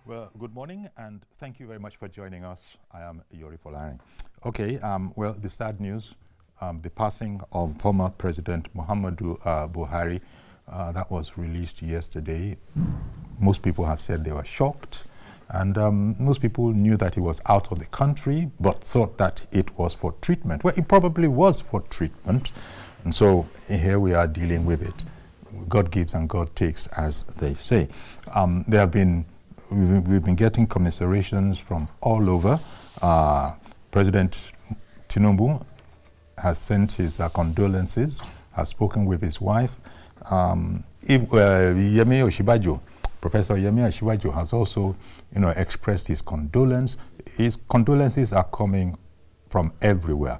Well, good morning, and thank you very much for joining us. I am Yori Folani. Okay, well, the sad news, the passing of former President Muhammadu Buhari, that was released yesterday. Most people have said they were shocked, and most people knew that he was out of the country, but thought that it was for treatment. Well, it probably was for treatment, and so here we are dealing with it. God gives and God takes, as they say. There have been We've been getting commiserations from all over. President Tinubu has sent his condolences, has spoken with his wife. Yemi Osinbajo, Professor Yemi Osinbajo has also, expressed his condolence. His condolences are coming from everywhere.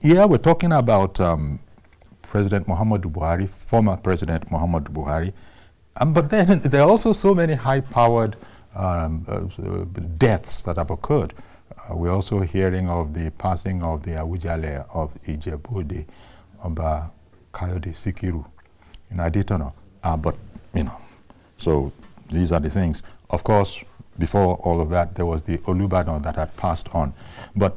Here we're talking about President Muhammadu Buhari, former President Muhammadu Buhari. But then there are also so many high-powered deaths that have occurred. We're also hearing of the passing of the Awujale of Ijebu-Ode, Oba Kayode Sikiru. I didn't know. But, so these are the things. Of course, before all of that, there was the Olubadan that had passed on. But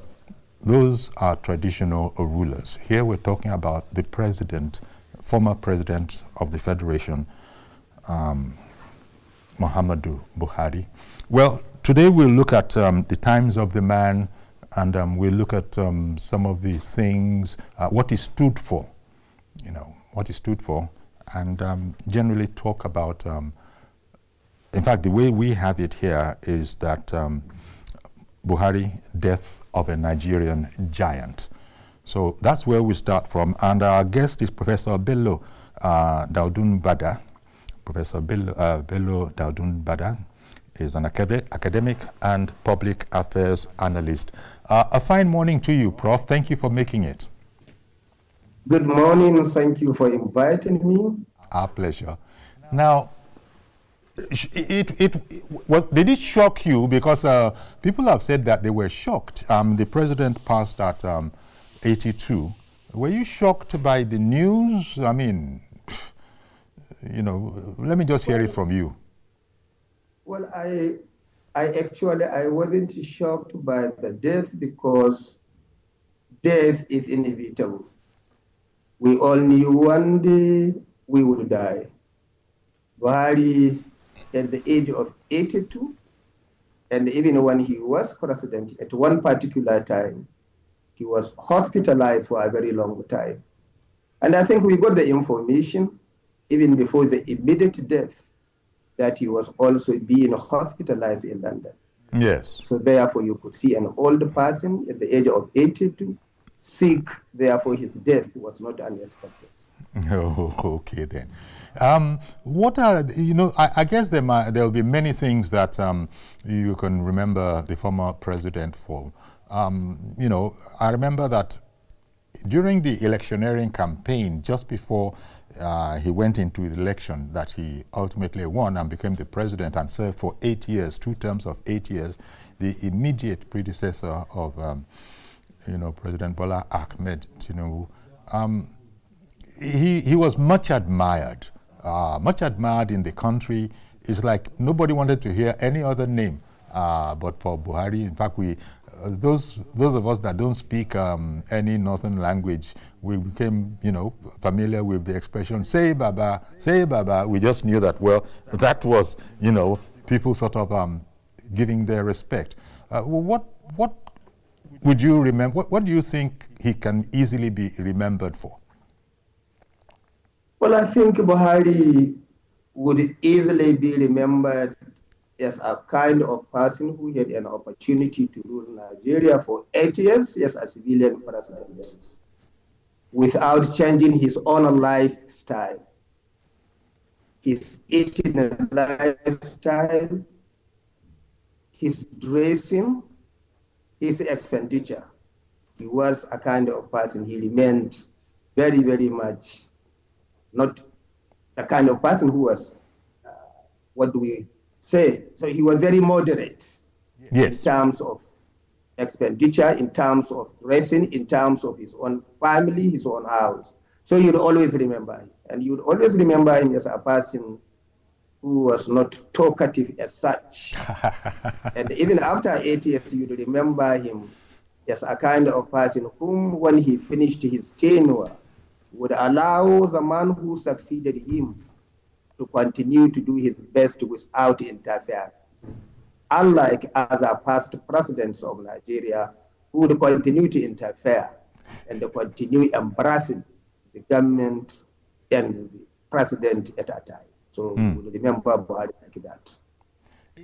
those are traditional rulers. Here we're talking about the president, former president of the Federation, Muhammadu Buhari. Well, today we'll look at the times of the man, and we'll look at some of the things, what he stood for, what he stood for, and generally talk about, in fact, the way we have it here is that Buhari, death of a Nigerian giant. So that's where we start from, and our guest is Professor Bello Daudun Bada. Professor Bello Daudun Bada is an academic and public affairs analyst. A fine morning to you, Prof. Thank you for making it. Good morning. Thank you for inviting me. Our pleasure. Now, did it shock you? Because people have said that they were shocked. The president passed at 82. Were you shocked by the news? I mean, let me just hear it from you. Well, I wasn't shocked by the death because death is inevitable. We all knew one day we would die. Buhari, at the age of 82, and even when he was president, at one particular time, he was hospitalized for a very long time. And I think we got the information even before the immediate death, that he was also being hospitalized in London. Yes. So therefore you could see an old person at the age of 82 sick, therefore his death was not unexpected. Oh, okay then. What are, I guess there will be many things that you can remember the former president for. I remember that during the electioneering campaign, just before he went into the election that he ultimately won and became the president and served for 8 years, 2 terms of 8 years, the immediate predecessor of, President Bola Ahmed Tinubu. He was much admired in the country. It's like nobody wanted to hear any other name but for Buhari. In fact, those of us that don't speak any northern language, we became, familiar with the expression, say Baba, say Baba. We just knew that, well, that was, people sort of giving their respect. What would you remember? What do you think he can easily be remembered for? Well, I think Buhari would easily be remembered as a kind of person who had an opportunity to rule Nigeria for 8 years as a civilian president without changing his own lifestyle, his eating lifestyle, his dressing, his expenditure. He was a kind of person, he remained very, very much not a kind of person who was, what do we say? So he was very moderate. Yes. In terms of expenditure, in terms of dressing, in terms of his own family, his own house. So you'd always remember him. And you'd always remember him as a person who was not talkative as such. And even after 8 years, you'd remember him as a kind of person whom, when he finished his tenure, would allow the man who succeeded him to continue to do his best without interference. Unlike other past presidents of Nigeria who would continue to interfere and continue embracing the government and the president at a time. So we remember Buhari like that.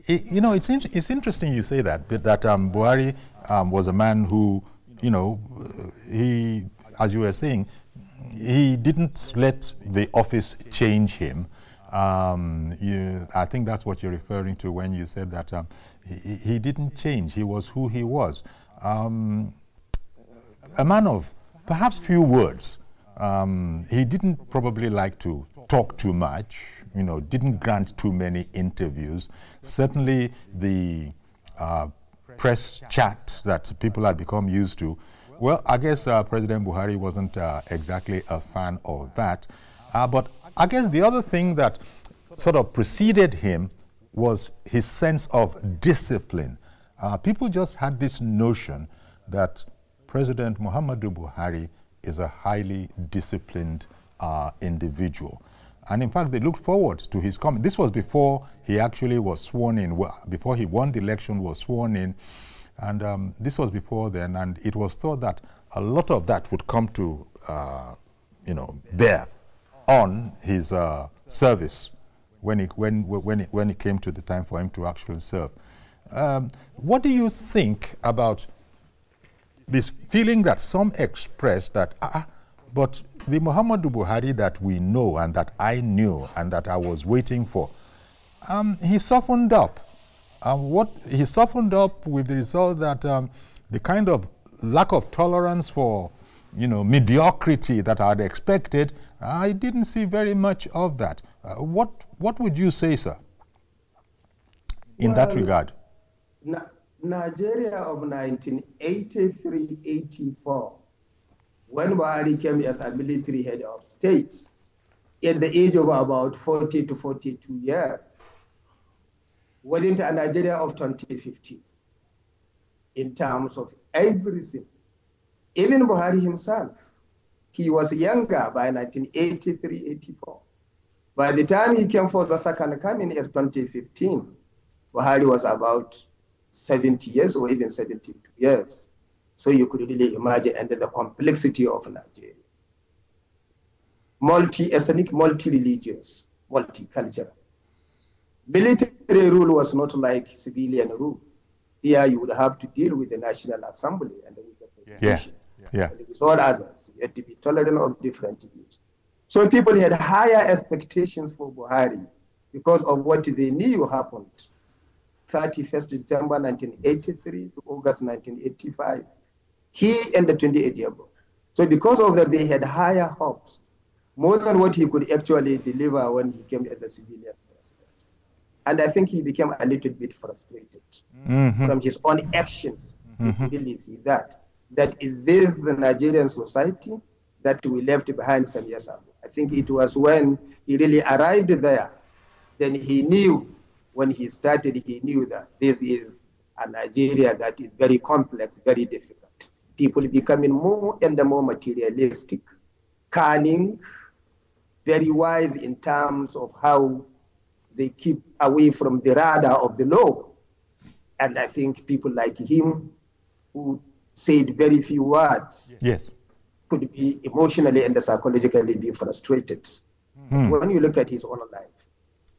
You know, it's interesting you say that, but that Buhari was a man who, you know, he, as you were saying, he didn't let the office change him. I think that's what you're referring to when you said that he didn't change. He was who he was. A man of perhaps few words. He didn't probably like to talk too much, you know, didn't grant too many interviews. Certainly the press chat that people had become used to, well, I guess President Buhari wasn't exactly a fan of that. But I guess the other thing that sort of preceded him was his sense of discipline. People just had this notion that President Muhammadu Buhari is a highly disciplined individual. And in fact, they looked forward to his coming. This was before he actually was sworn in, before he won the election, was sworn in. And this was before then, and it was thought that a lot of that would come to, you know, bear on his service when it came to the time for him to actually serve. What do you think about this feeling that some expressed that, but the Muhammadu Buhari that we know and that I knew and that I was waiting for, he softened up. He softened up with the result that the kind of lack of tolerance for, you know, mediocrity that I had expected, I didn't see very much of that. What would you say, sir, in that regard? Nigeria of 1983-84, when Buhari came as a military head of state, at the age of about 40 to 42 years, wasn't a Nigeria of 2015 in terms of everything. Even Buhari himself, he was younger by 1983-84. By the time he came for the second coming in 2015, Buhari was about 70 years or even 72 years. So you could really imagine under the complexity of Nigeria. Multi-ethnic, multi-religious, multicultural. Military rule was not like civilian rule. Here you would have to deal with the National Assembly and with the Constitution. And with all others. You had to be tolerant of different views. So people had higher expectations for Buhari because of what they knew happened 31st December 1983 to August 1985. He and the 28-year-old. So because of that, they had higher hopes, more than what he could actually deliver when he came as a civilian president. And I think he became a little bit frustrated from his own actions. You could really see that is this the Nigerian society that we left behind some years ago? I think it was when he really arrived there, then he knew, when he started, he knew that this is a Nigeria that is very complex, very difficult. People becoming more and more materialistic, cunning, very wise in terms of how they keep away from the radar of the law. And I think people like him, who said very few words, could be emotionally and psychologically be frustrated. When you look at his own life,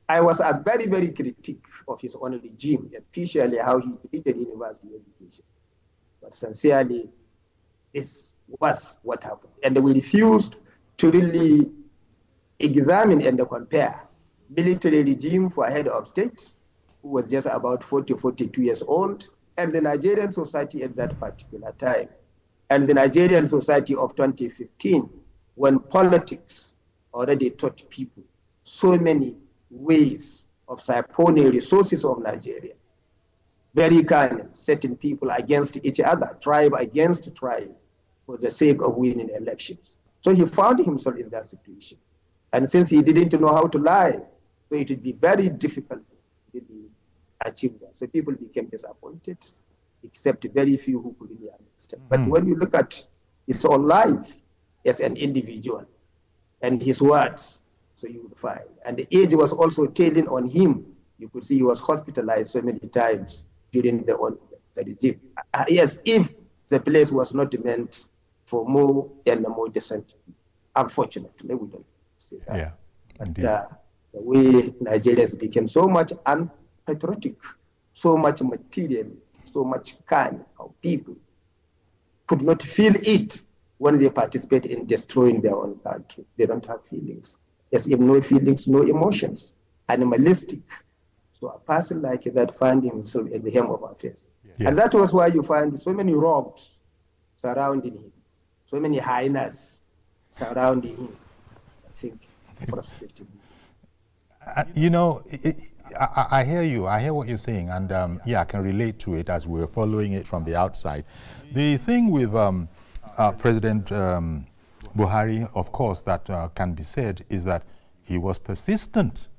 I was a very, very critic of his own regime, especially how he treated university education. But sincerely, this was what happened. And we refused to really examine and compare military regime for a head of state who was just about 40, 42 years old, and the Nigerian society at that particular time, and the Nigerian society of 2015, when politics already taught people so many ways of siphoning resources of Nigeria. Very cunning, setting people against each other, tribe against tribe, for the sake of winning elections. So he found himself in that situation. And since he didn't know how to lie, So it would be very difficult to achieve that. So people became disappointed, except very few who could really understand. But when you look at his own life as an individual and his words, so you would find. And the age was also telling on him. You could see he was hospitalized so many times during the regime. Yes, if the place was not meant for more and more decent, unfortunately, we don't say that. Yeah, but the way Nigerians became so much unpatriotic, so much materialist, so much kind of people could not feel it when they participate in destroying their own country. They don't have feelings. Yes, if no feelings, no emotions, animalistic. So a person like that find himself at the hem of affairs. Yes. And that was why you find so many rogues surrounding him, so many hyenas surrounding him. I think frustrating. You know, I hear you. I hear what you're saying, and yeah, I can relate to it as we're following it from the outside. The thing with President Buhari, of course, that can be said is that he was persistent.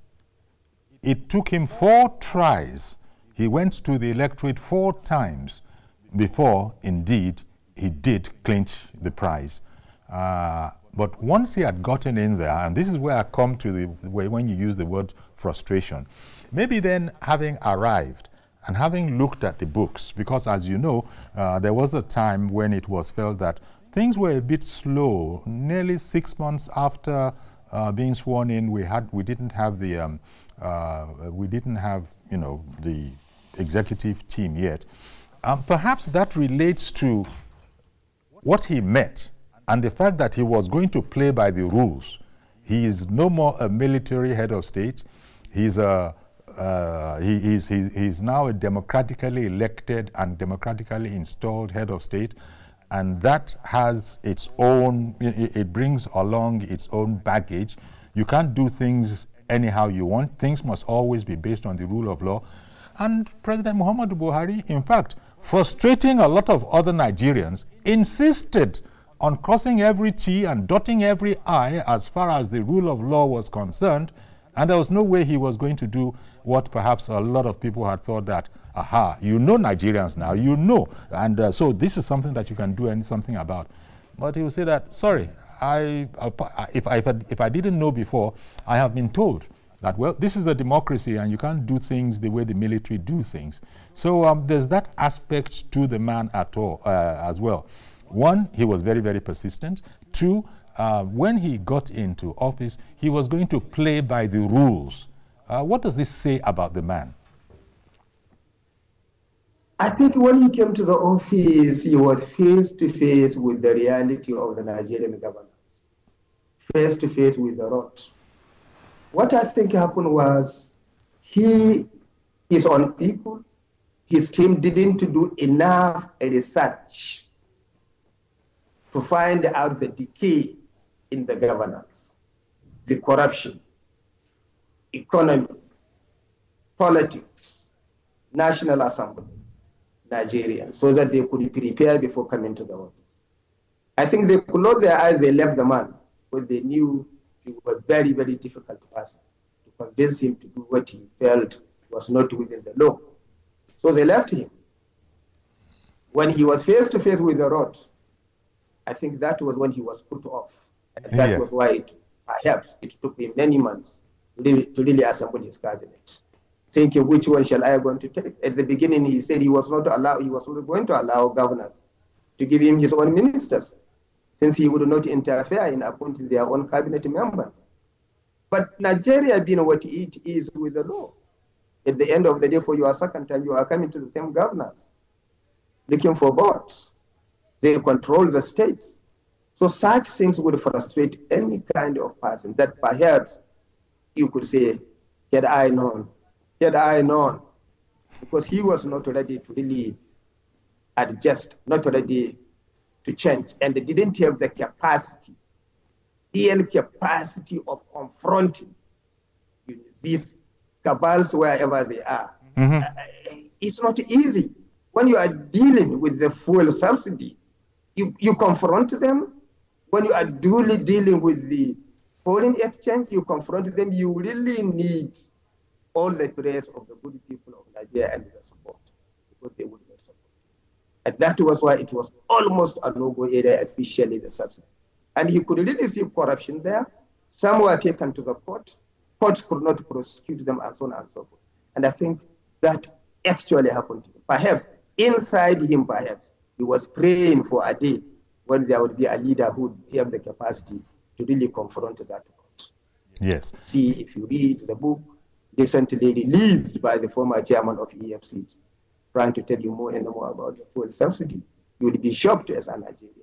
It took him 4 tries. He went to the electorate 4 times before, indeed, he did clinch the prize. But once he had gotten in there, and this is where I come to the way when you use the word frustration, maybe then having arrived and having looked at the books, because as you know, there was a time when it was felt that things were a bit slow. Nearly 6 months after being sworn in, we didn't have the the executive team yet. Perhaps that relates to what he met and the fact that he was going to play by the rules. He is no more a military head of state. He's now a democratically elected and democratically installed head of state, and that has its own, it brings along its own baggage. You can't do things anyhow you want. Things must always be based on the rule of law. And President Muhammadu Buhari, in fact, frustrating a lot of other Nigerians, insisted on crossing every T and dotting every I as far as the rule of law was concerned, and there was no way he was going to do what perhaps a lot of people had thought that, aha, you know Nigerians now, you know, and so this is something that you can do something about. But he would say that, sorry, if I didn't know before, I have been told that, well, this is a democracy and you can't do things the way the military do things. So there's that aspect to the man at all as well. One, he was very, very persistent. 2, when he got into office, he was going to play by the rules. What does this say about the man? I think when he came to the office, he was face to face with the reality of the Nigerian governance, face to face with the rot. What I think happened was his own people, his team didn't do enough research to find out the decay in the governance, the corruption, economy, politics, National Assembly, Nigerians, so that they could prepare before coming to the office. I think they closed their eyes, they left the man, but they knew he was a very, very difficult person to convince him to do what he felt was not within the law. So they left him. When he was face to face with the rot, I think that was when he was put off. And that was why perhaps it took him many months to really assemble his cabinet, thinking which one shall I going to take. At the beginning, he said he was not going to allow governors to give him his own ministers, since he would not interfere in appointing their own cabinet members. But Nigeria being what it is with the law, at the end of the day, for your second time, you are coming to the same governors, looking for votes. They control the states. So such things would frustrate any kind of person that perhaps you could say, had I known, because he was not ready to really adjust, not ready to change, and they didn't have the capacity, real capacity of confronting these cabals wherever they are. It's not easy. When you are dealing with the fuel subsidy, you confront them. When you are duly dealing with the Foreign exchange, you confront them, you really need all the praise of the good people of Nigeria and the support, because they would not support. And that was why it was almost a no-go area, especially the subsidy. And he could really see corruption there. Some were taken to the court. Courts could not prosecute them, and so on and so forth. And I think that actually happened to him. Perhaps inside him, perhaps, he was praying for a day when there would be a leader who would have the capacity to really confront that court. Yes. See, if you read the book recently released by the former chairman of EFC, trying to tell you more and more about the fuel subsidy, you would be shocked as a Nigerian.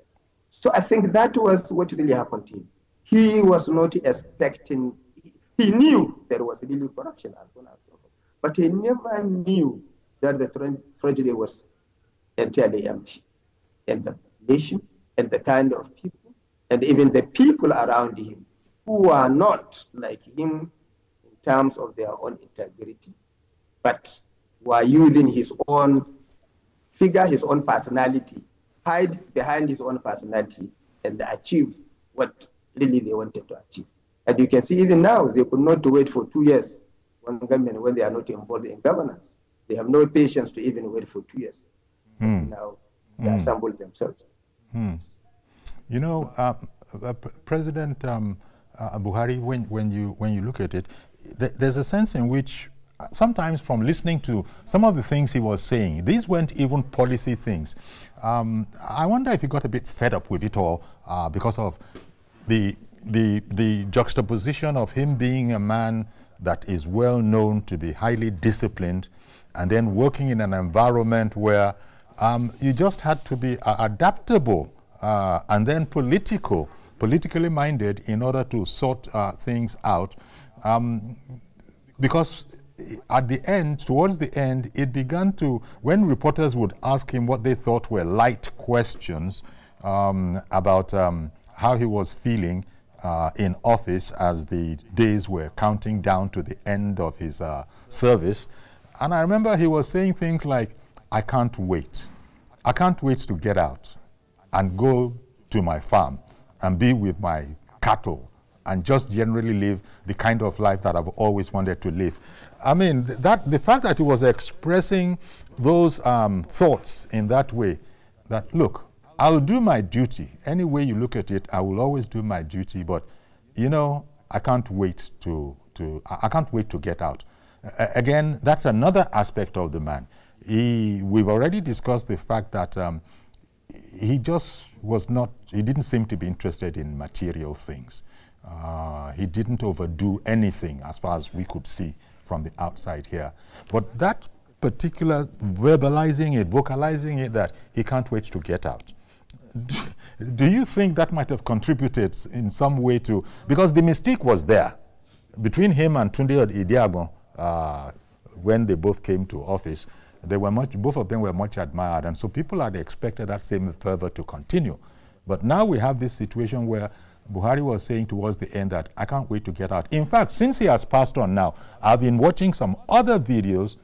So I think that was what really happened to him. He was not expecting, he knew there was really corruption and so on and so forth, but he never knew that the treasury was entirely empty. And the nation and the kind of people, and even the people around him who are not like him in terms of their own integrity, but were using his own figure, his own personality, hide behind his own personality, and achieve what really they wanted to achieve. And you can see even now, they could not wait for 2 years when they are not involved in governance. They have no patience to even wait for 2 years. Now they assemble themselves. You know, President Buhari, when you look at it, there's a sense in which sometimes from listening to some of the things he was saying, these weren't even policy things. I wonder if he got a bit fed up with it all because of the juxtaposition of him being a man that is well known to be highly disciplined, and then working in an environment where you just had to be adaptable and then politically minded in order to sort things out. Because at the end, towards the end, it began to, when reporters would ask him what they thought were light questions about how he was feeling in office as the days were counting down to the end of his service. And I remember he was saying things like, I can't wait. I can't wait to get out and go to my farm and be with my cattle and just generally live the kind of life that I've always wanted to live. I mean, the fact that he was expressing those thoughts in that way, that, look, I'll do my duty. Any way you look at it, I will always do my duty, but, you know, I can't wait to get out. Again, that's another aspect of the man. We've already discussed the fact that he just was not, he didn't seem to be interested in material things. He didn't overdo anything as far as we could see from the outside here. But that particular vocalizing it that he can't wait to get out. Do you think that might have contributed in some way to, because the mystique was there between him and Tunde Idiagbon when they both came to office. They were both of them were much admired, and so people had expected that same fervor to continue. But now we have this situation where Buhari was saying towards the end that I can't wait to get out. In fact, since he has passed on now, I've been watching some other videos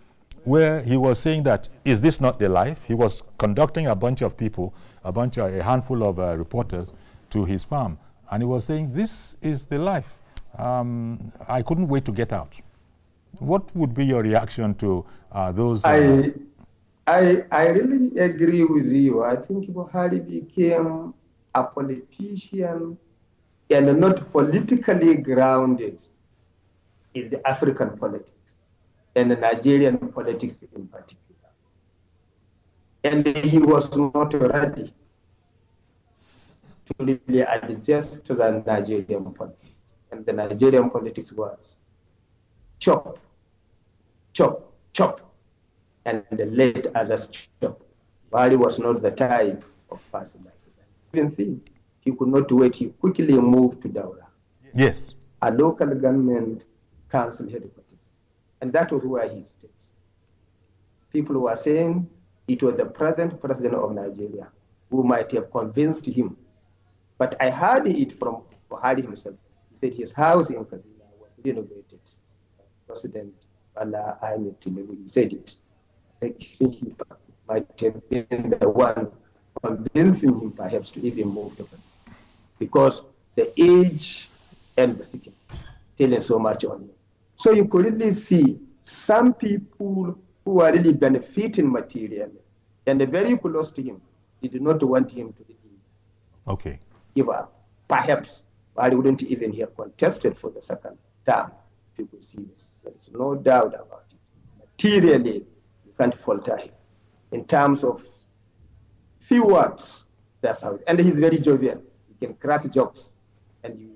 where he was saying that, is this not the life? He was conducting a bunch of people, a handful of reporters to his farm, and he was saying, this is the life. I couldn't wait to get out. What would be your reaction to those? I really agree with you. I think Buhari became a politician and not politically grounded in the African politics and the Nigerian politics in particular. And he was not ready to really adjust to the Nigerian politics. And the Nigerian politics was chop, chop, chop, and let others chop. Buhari was not the type of person like that. Even think he could not wait, he quickly moved to Daura. Yes. A local government council headquarters. And that was where he stayed. People were saying it was the present president of Nigeria who might have convinced him. But I heard it from Buhari himself. He said his house in Kaduna was renovated. President Ayomodomodo, he said it. I think he might have been the one convincing him perhaps to even move to Kaduna. Because the age and the security, telling so much on him. So you could really see some people who are really benefiting materially and very close to him did not want him to really give up. Perhaps Buhari wouldn't even have contested for the second term. People see this. There is no doubt about it. Materially, you can't falter him. In terms of few words, that's how it. And he's very jovial. He can crack jokes, and you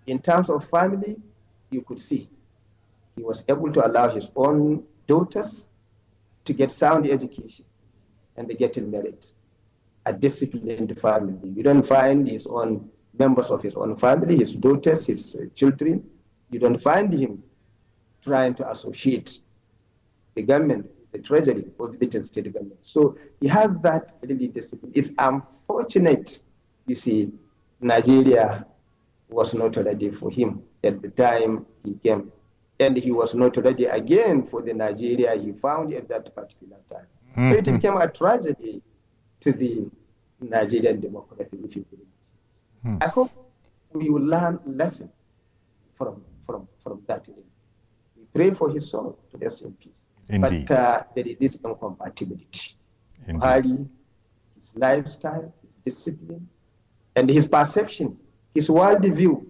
in terms of family, you could see he was able to allow his own daughters to get sound education, and they get married. A disciplined family. You don't find his own members of his own family, his daughters, his children. You don't find him trying to associate the government, the treasury, or the state government. So he has that really discipline. It's unfortunate, you see, Nigeria was not ready for him at the time he came. And he was not ready again for the Nigeria he found at that particular time. Mm-hmm. So it became a tragedy to the Nigerian democracy, if you could see it. Mm. I hope we will learn a lesson from that. We pray for his soul to rest in peace. Indeed. But there is this incompatibility. Buhari, his lifestyle, his discipline, and his perception, his worldview,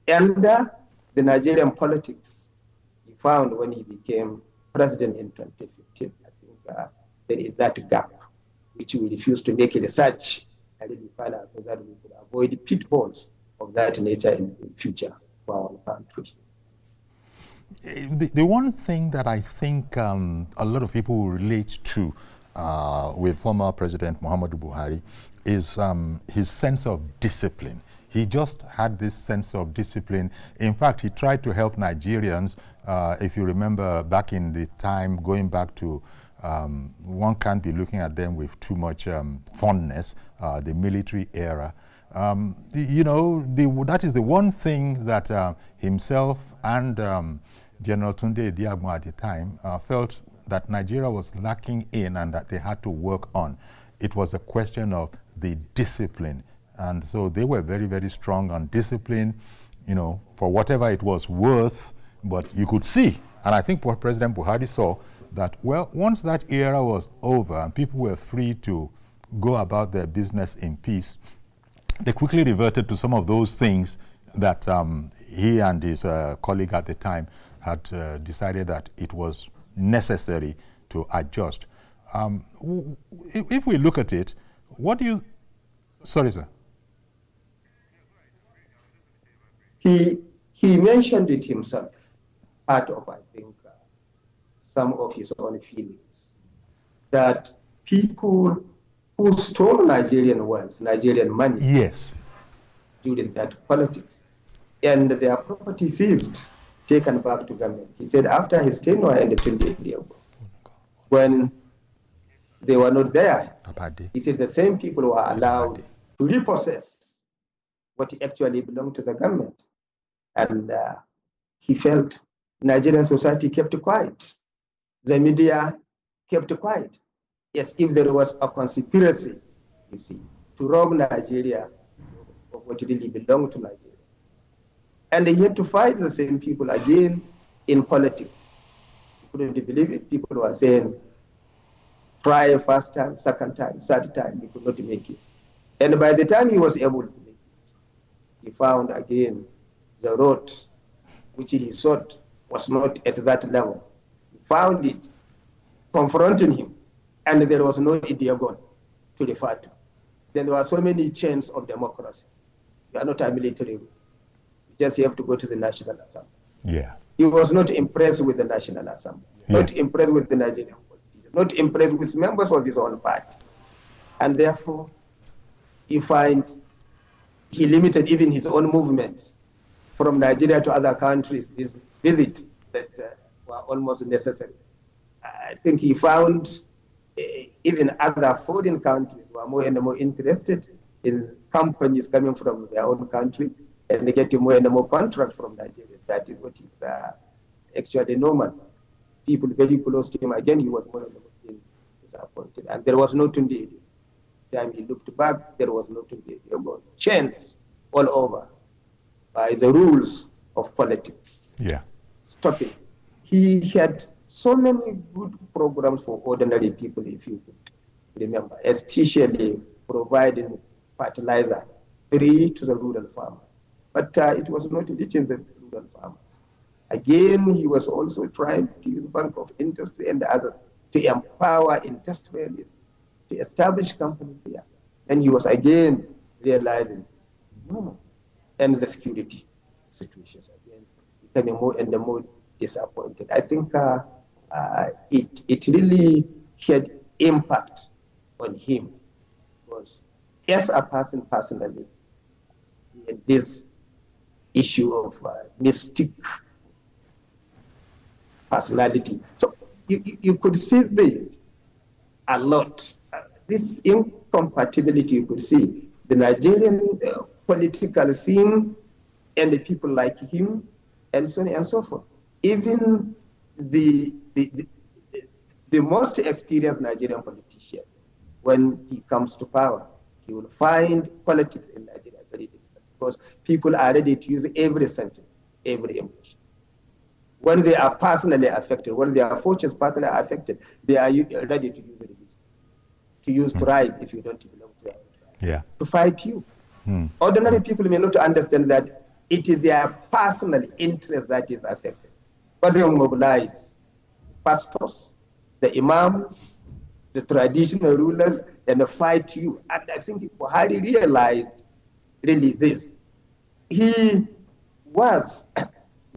and the Nigerian politics he found when he became president in 2015. I think there is that gap, which we refuse to make research and really find out so that we could avoid pitfalls of that nature in the future for our country. The one thing that I think a lot of people will relate to with former President Muhammadu Buhari is his sense of discipline. He just had this sense of discipline. In fact, he tried to help Nigerians. If you remember back in the time, going back to, one can't be looking at them with too much fondness, the military era. You know, that is the one thing that himself and General Tunde Diagmo at the time felt that Nigeria was lacking in and that they had to work on. It was a question of the discipline. And so they were very, very strong on discipline, you know, for whatever it was worth. But you could see, and I think President Buhari saw that, well, once that era was over and people were free to go about their business in peace, they quickly reverted to some of those things that he and his colleague at the time had decided that it was necessary to adjust. If we look at it, what do you... Sorry, sir. He mentioned it himself, part of, I think, some of his own feelings, that people who stole Nigerian wealth, Nigerian money, yes, during that politics, and their property seized, taken back to government. He said after his tenure ended 20 years ago, when they were not there, he said the same people were allowed to repossess what actually belonged to the government. And he felt Nigerian society kept quiet. The media kept quiet. Yes, if there was a conspiracy, you see, to rob Nigeria of what really belonged to Nigeria. And he had to fight the same people again in politics. You couldn't believe it. People were saying, try first time, second time, third time, he could not make it. And by the time he was able to make it, he found again the road which he thought was not at that level. He found it confronting him, and there was no ideology to refer to. Then there were so many chains of democracy. You are not a military rule. You just have to go to the National Assembly. Yeah. He was not impressed with the National Assembly, not impressed with the Nigerian politicians, not impressed with members of his own party. And therefore, you find he limited even his own movements from Nigeria to other countries, these visits that were almost necessary. I think he found even other foreign countries were more and more interested in companies coming from their own country and getting more and more contracts from Nigeria. That is what is actually normal. People very close to him, again, he was more and more disappointed. And there was no Tunde. Time he looked back, there was no Tunde. Chains all over. by the rules of politics. Yeah. Stopping. He had so many good programs for ordinary people, if you could remember, especially providing fertilizer free to the rural farmers. But it was not reaching the rural farmers. Again, he was also trying to use Bank of Industry and others to empower industrialists, to establish companies here. And he was again realizing, no, and the security situations again becoming more and more disappointed. I think it really had impact on him, because as a person personally, this issue of mystic personality. So you could see this a lot. This incompatibility you could see. The Nigerian political scene and the people like him, and so on and so forth. Even the most experienced Nigerian politician, when he comes to power, he will find politics in Nigeria very difficult, because people are ready to use every sentence, every emotion. When they are personally affected, when their fortunes personally are affected, they are ready to use religion, to use tribe if you don't belong to their tribe, to fight you. Ordinary people may not understand that it is their personal interest that is affected, but they mobilize pastors, the imams, the traditional rulers, and fight you. And I think Buhari realized really this. He was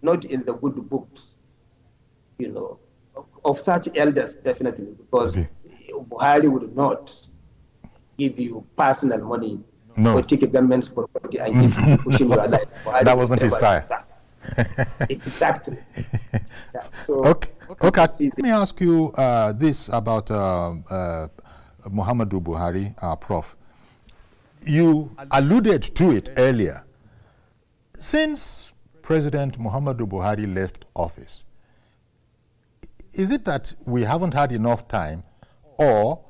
not in the good books, you know, of such elders, definitely, because Buhari would not give you personal money or take a government's property and give you pushing your life. Buhari that wasn't his style. Exactly. Yeah, so okay. Let me ask you this about Muhammadu Buhari, Prof. You alluded to it earlier. Since President Muhammadu Buhari left office, is it that we haven't had enough time, or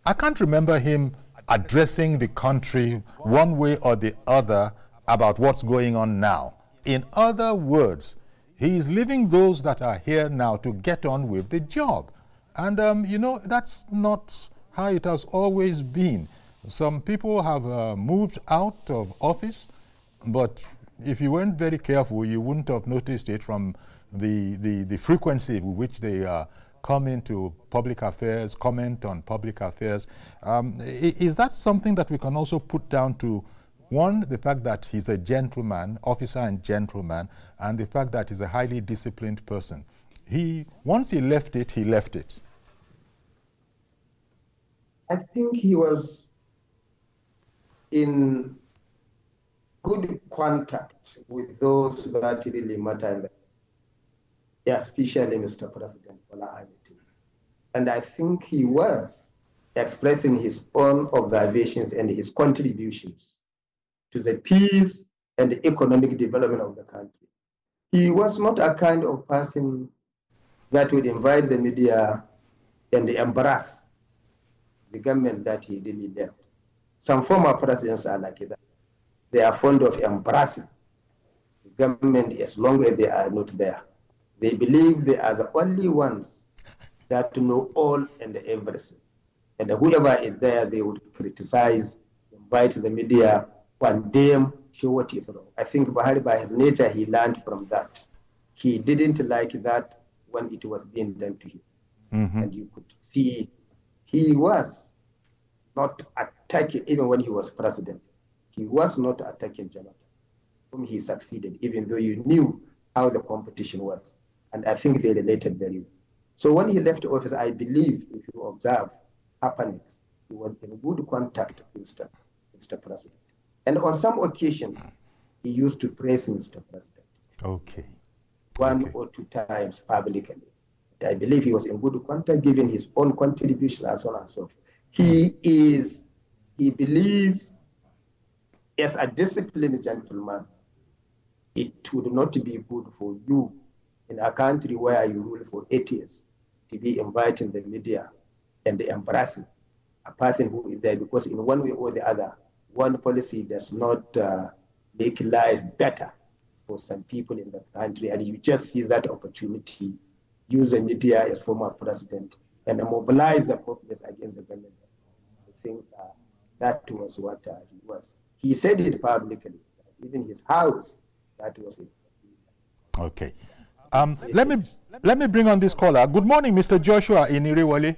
I can't remember him addressing the country one way or the other about what's going on now? In other words, he is leaving those that are here now to get on with the job. And, you know, that's not how it has always been. Some people have moved out of office, but if you weren't very careful, you wouldn't have noticed it from the frequency with which they come into public affairs, comment on public affairs. Is that something that we can also put down to, one, the fact that he's a gentleman, officer and gentleman, and the fact that he's a highly disciplined person? Once he left it, he left it. I think he was in good contact with those that really matter, especially Mr. President Bola Ahmed. And I think he was expressing his own observations and his contributions to the peace and the economic development of the country. He was not a kind of person that would invite the media and embrace the government that he really left. Some former presidents are like that. They are fond of embracing the government as long as they are not there. They believe they are the only ones that know all and everything. And whoever is there, they would criticize, invite the media, condemn, show what is wrong. I think Buhari, by his nature, he learned from that. He didn't like that when it was being done to him. And you could see he was not attacking, even when he was president. He was not attacking Jonathan, whom he succeeded, even though you knew how the competition was. And I think they related very well. So when he left office, I believe, if you observe happenings, he was in good contact with Mr. President. And on some occasions, he used to praise Mr. President. Okay. One or two times publicly. But I believe he was in good contact, giving his own contribution and so on and so forth. He believes, as a disciplined gentleman, it would not be good for you in a country where you rule for 8 years to be inviting the media and embracing a person who is there, because in one way or the other, one policy does not make life better for some people in the country, and you just see that opportunity, use the media as former president, and mobilize the populace against the government. I think that was what he was. He said it publicly, even his house, that was it. Okay. Let me bring on this caller. Good morning, Mr. Joshua in Iriwole.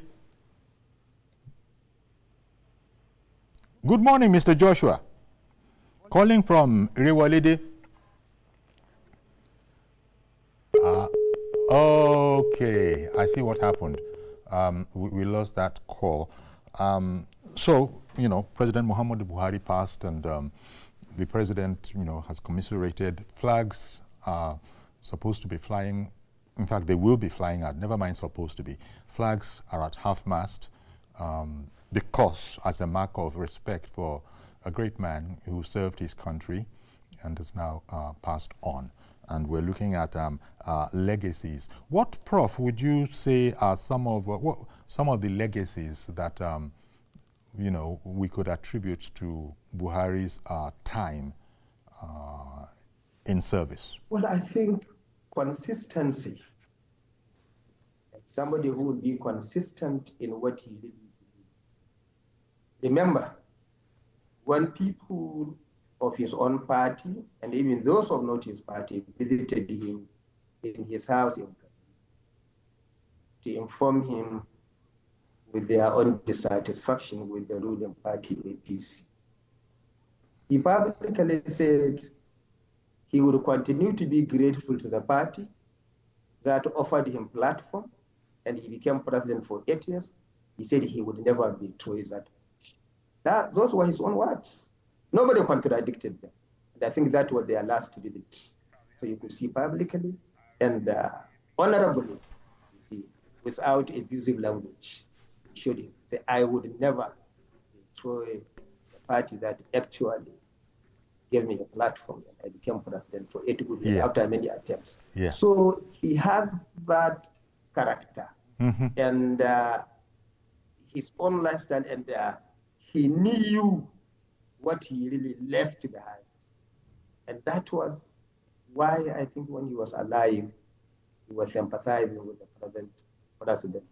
Good morning, Mr. Joshua. Calling from Iriwole. Okay, I see what happened. We lost that call. So, you know, President Muhammadu Buhari passed, and the president, you know, has commiserated. Flags are supposed to be flying. In fact, they will be flying at, never mind supposed to be. Flags are at half-mast because as a mark of respect for a great man who served his country and is now passed on. And we're looking at legacies. What, Prof, would you say are some of the legacies that you know, we could attribute to Buhari's time in service? Well, I think consistency. Somebody who will be consistent in what he really believes. Remember, when people of his own party, and even those of not his party, visited him in his house to inform him with their own dissatisfaction with the ruling party, APC, he publicly said he would continue to be grateful to the party that offered him platform, and he became president for 8 years. He said he would never betray that. Those were his own words. Nobody contradicted them. And I think that was their last visit. So you could see publicly and honorably, you see, without abusive language, he should say, I would never betray the party that actually gave me a platform, and I became president for 8 good years after many attempts. Yeah. So he has that character and his own lifestyle, and he knew what he really left behind. And that was why I think when he was alive, he was empathizing with the present president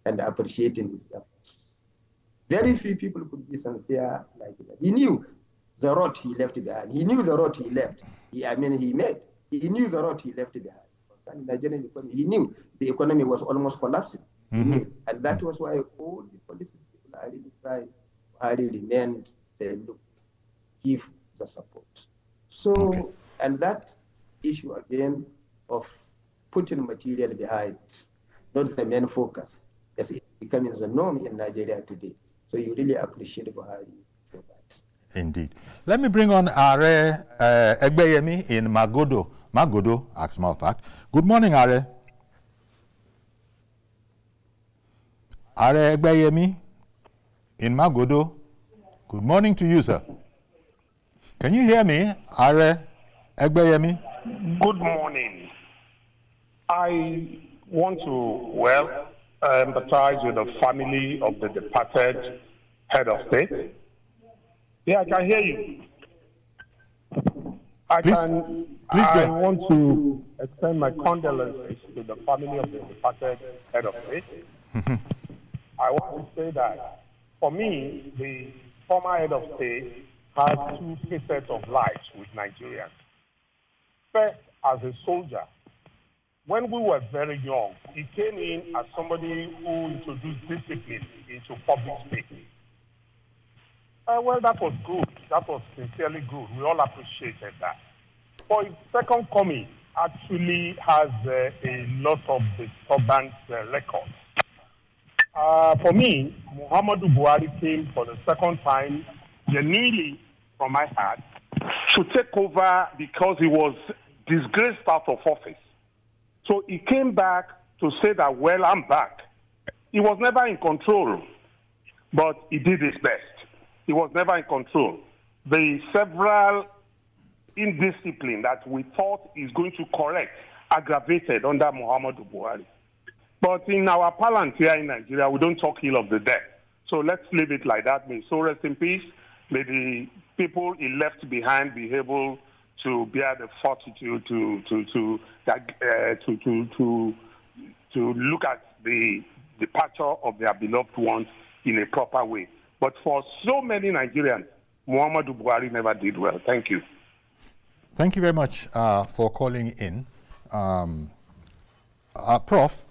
and appreciating his efforts. Very few people could be sincere like that. He knew the road he left behind. He knew the road he left. He made. He knew the road he left behind. In Nigerian economy, he knew the economy was almost collapsing. He knew. And that was why all the policy people are really trying. Buhari remained, say, look, give the support. So, and that issue again of putting material behind, not the main focus, as it becoming the norm in Nigeria today. So you really appreciate Buhari for that. Indeed. Let me bring on Are Ibrahim in Magodo, as a matter of fact. Good morning, Are. Are Ibrahim in Magodo. Good morning to you, sir. Can you hear me, Are Ibrahim? Good morning. I want to, empathize with the family of the departed head of state. Yeah, I can hear you. I want to extend my condolences to the family of the departed head of state. I want to say that, for me, the former head of state has two facets of lives with Nigerians. First, as a soldier, when we were very young, he came in as somebody who introduced discipline into public speaking. Well, that was good. That was sincerely good. We all appreciated that. But his second coming actually has a lot of disturbance records. For me, Muhammadu Buhari came for the second time, genuinely from my heart, to take over because he was disgraced out of office. So he came back to say that, well, I'm back. He was never in control, but he did his best. He was never in control. The several indiscipline that we thought is going to correct aggravated under Muhammadu Buhari. But in our parlance here in Nigeria, we don't talk ill of the dead. So let's leave it like that. May so rest in peace. May the people he left behind be able to bear the fortitude to look at the departure of their beloved ones in a proper way. But for so many Nigerians, Muhammadu Buhari never did well. Thank you. Thank you very much for calling in. Prof,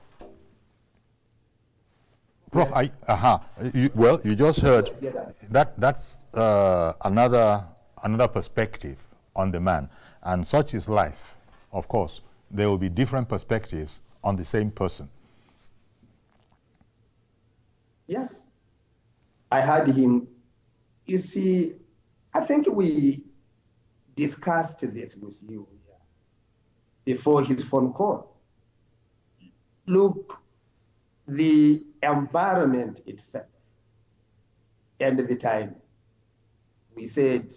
you just heard that's another perspective on the man, and such is life. Of course, there will be different perspectives on the same person. Yes, I heard him. You see, I think we discussed this with you before his phone call. Look, the environment itself and the time, we said,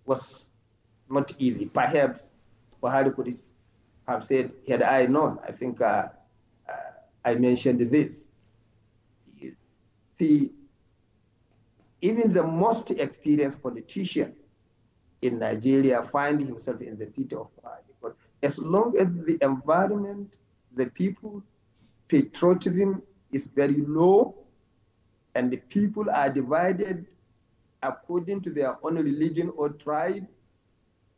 was not easy. Perhaps Buhari could have said, had I known, I think I mentioned this. You see, even the most experienced politician in Nigeria find himself in the seat of power, because as long as the environment, the people, patriotism is very low, and the people are divided according to their own religion or tribe,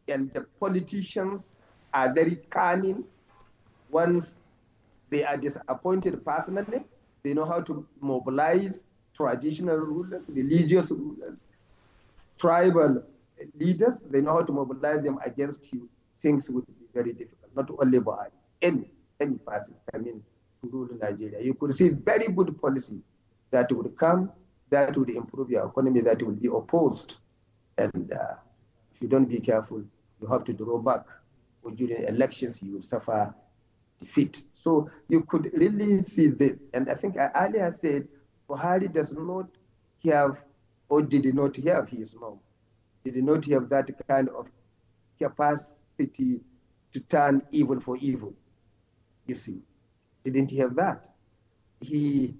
and the politicians are very cunning. Once they are disappointed personally, they know how to mobilize traditional rulers, religious rulers, tribal leaders. They know how to mobilize them against you. Things would be very difficult. Not only Buhari, any person coming to rule Nigeria. You could see very good policy that would come, that would improve your economy, that will be opposed. And if you don't be careful, you have to draw back. Or during elections, you will suffer defeat. So you could really see this. And I think I earlier said, Buhari does not have, or did not have, his mom, did not have that kind of capacity to turn evil for evil. You see, didn't have that. He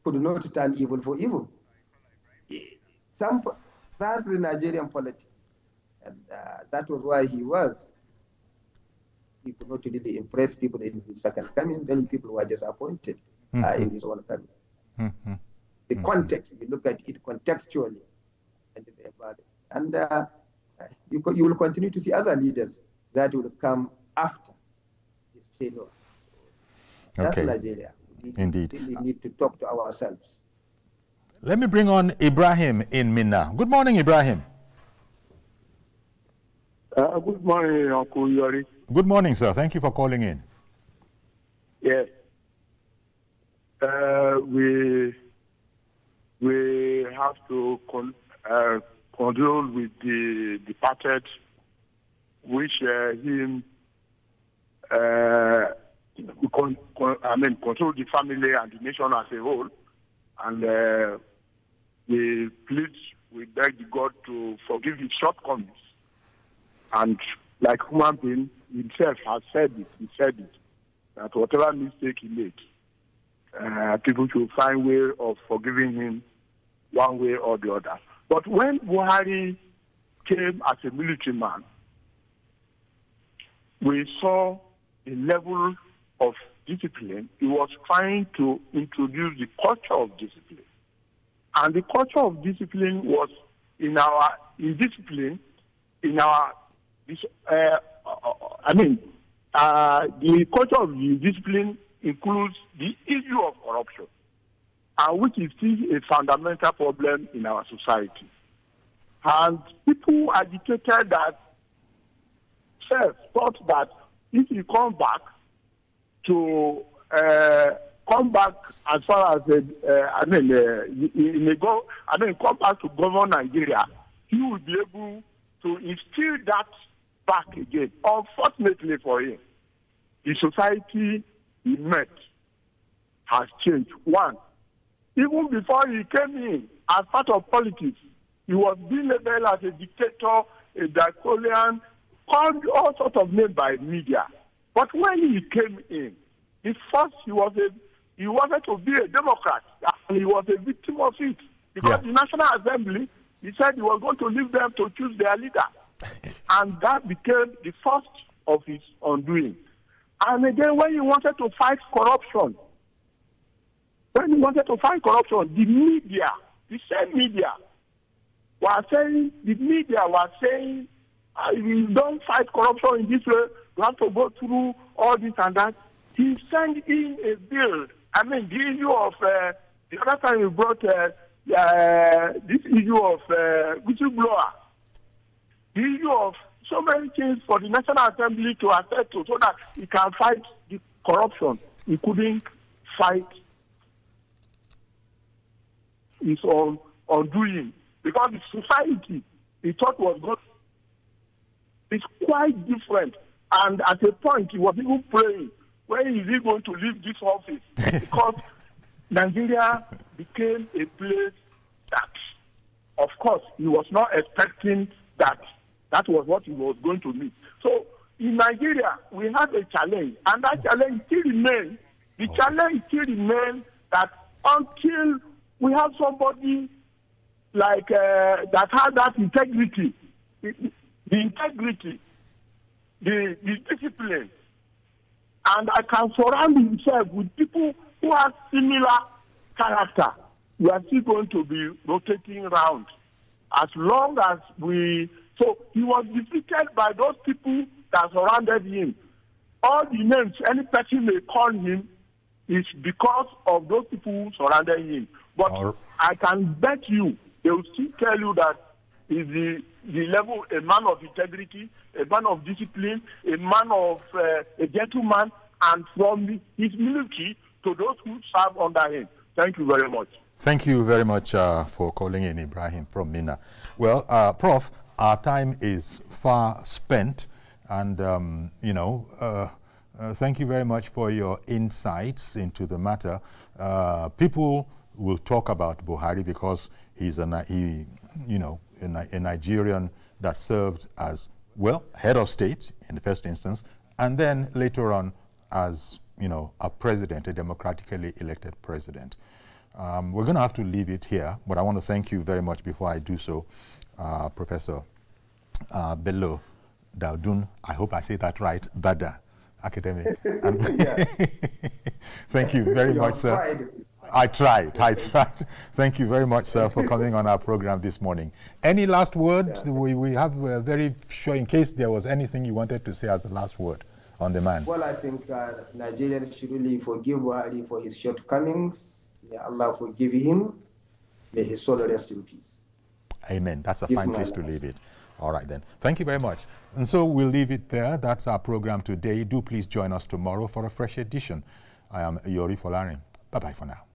could not turn evil for evil. That's the Nigerian politics. And that was why he could not really impress people in his second coming. Many people were disappointed in his own coming. The context, we look at it contextually, and you will continue to see other leaders that will come after his tenure. That's Nigeria. Indeed. We really need to talk to ourselves. Let me bring on Ibrahim in Minna. Good morning, Ibrahim. Good morning, Uncle Yori. Good morning, sir. Thank you for calling in. Yes. We have to condole with the departed, which him control the family and the nation as a whole, and we beg the God to forgive his shortcomings. And like human being himself has said it, that whatever mistake he made, people should find way of forgiving him one way or the other. But when Buhari came as a military man, we saw a level of discipline. He was trying to introduce the culture of discipline. And the culture of discipline was the culture of the discipline includes the issue of corruption, which is still a fundamental problem in our society. And people agitated that, thought that if you come back as far as come back to govern Nigeria, he will be able to instill that back again. Unfortunately for him, the society he met has changed. One, even before he came in as part of politics, he was being labeled as a dictator, a Draconian, called all sorts of names by media. But when he came in, he wanted to be a Democrat, and he was a victim of it. Because the National Assembly, he said he was going to leave them to choose their leader. And that became the first of his undoing. And again, when he wanted to fight corruption, the media, the same media, were saying, you don't fight corruption in this way, you have to go through all this and that. He sent in a bill. I mean, the issue of, the other time we brought this issue of whistleblower, the issue of so many things for the National Assembly to attest to so that he can fight the corruption. He couldn't fight his own undoing because the society he thought was good. It's quite different. And at a point, he was even praying, when is he going to leave this office? Because Nigeria became a place that, of course, he was not expecting that was what he was going to meet. So in Nigeria, we have a challenge, and that challenge still remains. The challenge still remains that until we have somebody like that has that integrity, the integrity, the discipline, and I can surround himself with people who have similar character, we are still going to be rotating around. As long as so he was defeated by those people that surrounded him. All the names any person may call him is because of those people who surrounded him. But I can bet you, they will still tell you that is the level, a man of integrity, a man of discipline, a man of a gentleman, and from his military to those who serve under him. Thank you very much. Thank you very much for calling in, Ibrahim from Mina. Well, Prof, our time is far spent, and thank you very much for your insights into the matter. People will talk about Buhari because he's a Nigerian that served as, well, head of state in the first instance, and then later on as, a president, a democratically elected president. We're going to have to leave it here, but I want to thank you very much before I do so, Professor Bello Daudun. I hope I say that right, Bada, academic. Thank you very much, sir. I tried. Thank you very much, sir, for coming on our program this morning. Any last word? Yeah. We have a very short, in case there was anything you wanted to say as the last word on the man. Well, I think Nigerians should really forgive Buhari for his shortcomings. May Allah forgive him. May his soul rest in peace. Amen. That's a fine place to leave it. All right, then. Thank you very much. And so we'll leave it there. That's our program today. Do please join us tomorrow for a fresh edition. I am Yori Folarin. Bye-bye for now.